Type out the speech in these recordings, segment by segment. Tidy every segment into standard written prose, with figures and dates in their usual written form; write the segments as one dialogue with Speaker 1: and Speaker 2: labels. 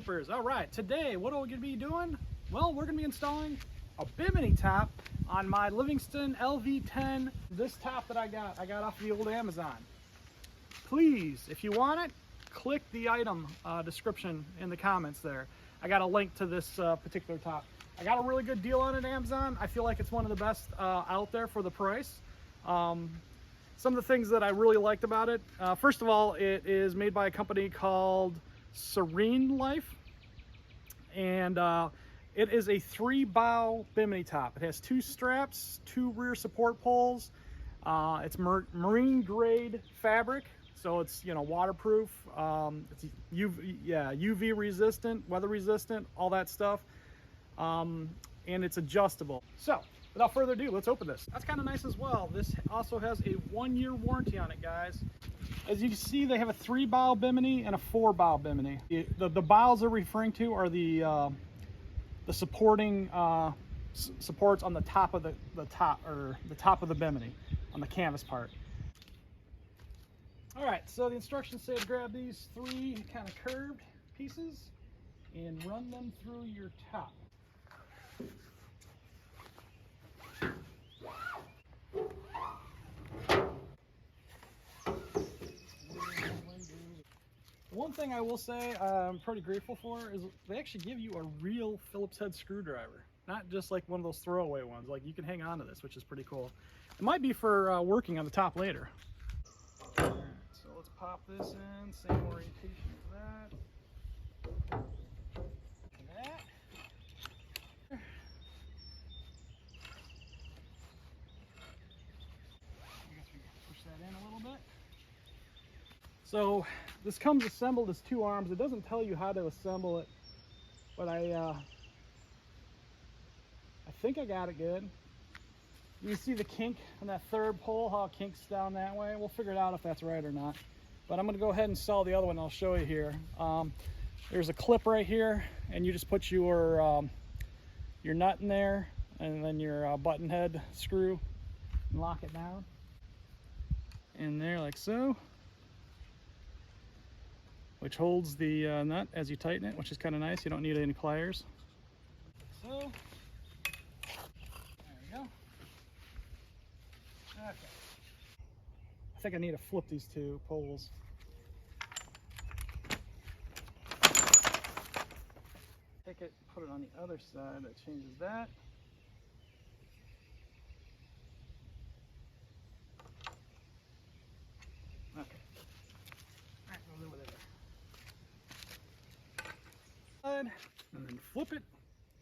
Speaker 1: Creepers. All right, today what are we going to be doing? Well, we're going to be installing a Bimini top on my Livingston LV10. This top that I got off the old Amazon. Please, if you want it, click the item description in the comments there. I got a link to this particular top. I got a really good deal on it at Amazon. I feel like it's one of the best out there for the price. Some of the things that I really liked about it, first of all, it is made by a company called Serenelife, and it is a 3-bow Bimini top. It has 2 straps, 2 rear support poles. It's marine grade fabric, so it's, you know, waterproof. It's UV resistant, weather resistant, all that stuff, and it's adjustable. So without further ado, let's open this. That's kind of nice as well. This also has a 1-year warranty on it, guys. As you can see, they have a 3-bow Bimini and a 4-bow Bimini. The bows they're referring to are the supporting supports on the top of the top of the Bimini, on the canvas part. All right, so the instructions say to grab these 3 kind of curved pieces and run them through your top. One thing I will say I'm pretty grateful for is they actually give you a real Phillips head screwdriver, not just like one of those throwaway ones. Like, you can hang on to this, which is pretty cool. It might be for working on the top later. All right, so let's pop this in, same orientation as that. I guess we push that in a little bit. So this comes assembled as 2 arms. It doesn't tell you how to assemble it, but I think I got it good. You can see the kink on that 3rd pole, how it kinks down that way. We'll figure it out if that's right or not. But I'm going to go ahead and install the other one. I'll show you here. There's a clip right here, and you just put your nut in there, and then your button head screw, and lock it down in there like so, which holds the nut as you tighten it, which is kind of nice. You don't need any pliers. So, there we go. Okay. I think I need to flip these 2 poles. Take it, put it on the other side. That changes that. Okay. All right, we'll do it there. And then flip it,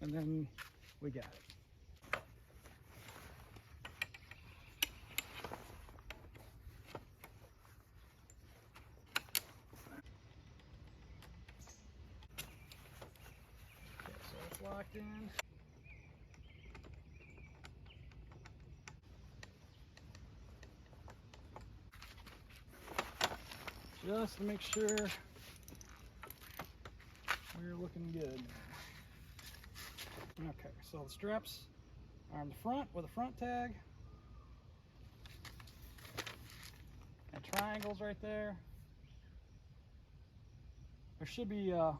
Speaker 1: and then we got it. Okay, so it's locked in. Just to make sure we're looking good. Okay, so the straps are on the front with a front tag. And triangles right there. There should be a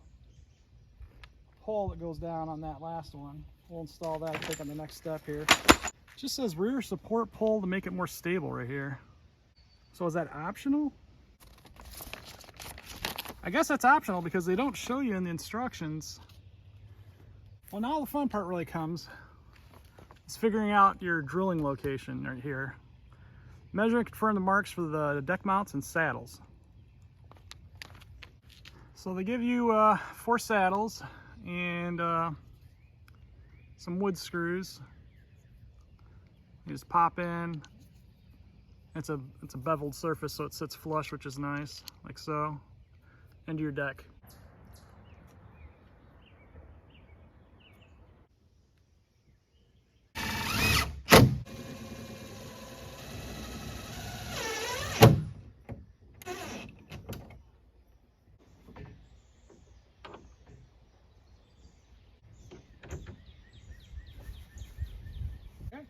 Speaker 1: pole that goes down on that last one. We'll install that, I think, on the next step here. It just says rear support pole to make it more stable right here. So is that optional? I guess that's optional because they don't show you in the instructions. Well, now the fun part really comes. It's figuring out your drilling location right here. Measure and confirm the marks for the deck mounts and saddles. So they give you 4 saddles and some wood screws. You just pop in. It's a beveled surface, so it sits flush, which is nice, like so, into your deck. Okay.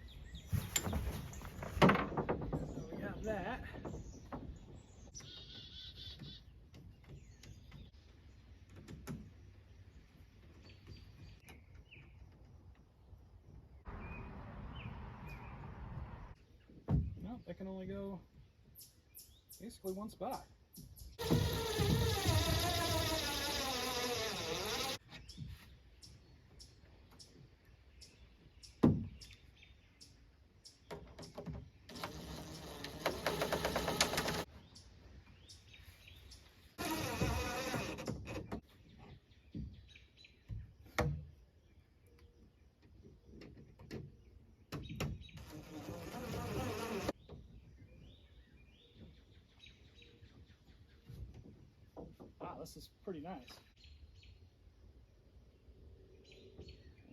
Speaker 1: So we got that. that can only go basically one spot. Wow, this is pretty nice.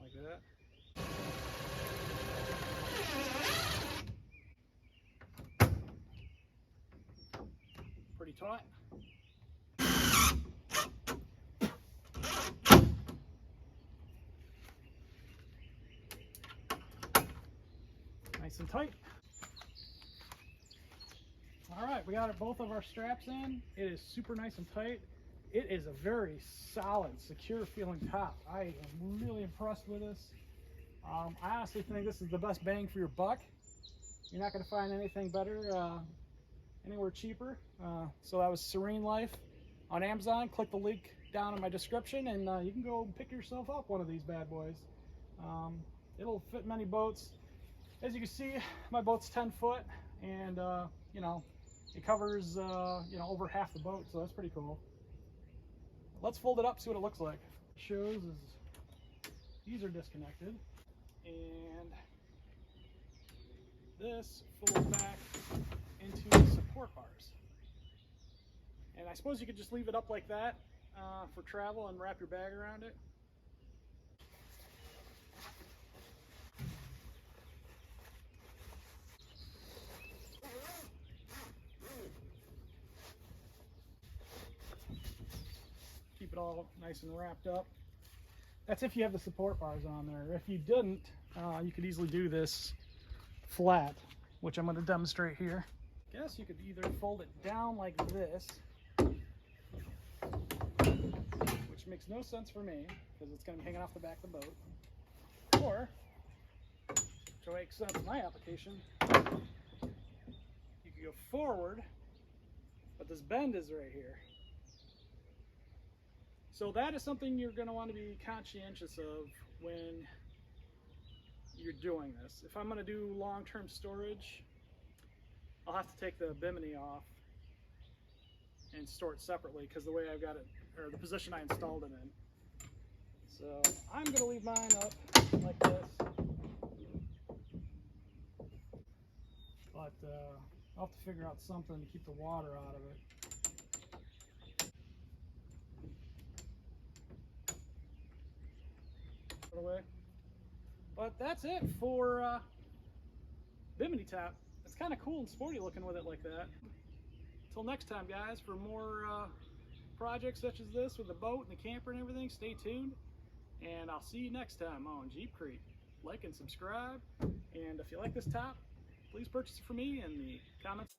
Speaker 1: Like that. Pretty taut. Nice and tight. All right, we got both of our straps in. It is super nice and tight. It is a very solid, secure feeling top. I am really impressed with this. I honestly think this is the best bang for your buck. You're not going to find anything better, anywhere cheaper. So that was Serenelife on Amazon. Click the link down in my description and you can go pick yourself up one of these bad boys. It'll fit many boats. As you can see, my boat's 10 foot and you know, it covers you know, over half the boat, so that's pretty cool. Let's fold it up, see what it looks like. It shows is these are disconnected and this folds back into the support bars. And I suppose you could just leave it up like that for travel and wrap your bag around it. Keep it all nice and wrapped up. That's if you have the support bars on there. If you didn't, you could easily do this flat, which I'm going to demonstrate here. I guess you could either fold it down like this, which makes no sense for me because it's going to be hanging off the back of the boat, or, which makes sense in my application, you could go forward, but this bend is right here. So that is something you're going to want to be conscientious of when you're doing this. If I'm going to do long-term storage, I'll have to take the Bimini off and store it separately because the way I've got it, or the position I installed it in. So I'm going to leave mine up like this. But I'll have to figure out something to keep the water out of it. Away. But that's it for Bimini tap. It's kind of cool and sporty looking with it like that. Until next time, guys, for more projects such as this with the boat and the camper and everything, stay tuned. And I'll see you next time on Jeep Creek. Like and subscribe. And if you like this top, please purchase it for me in the comments.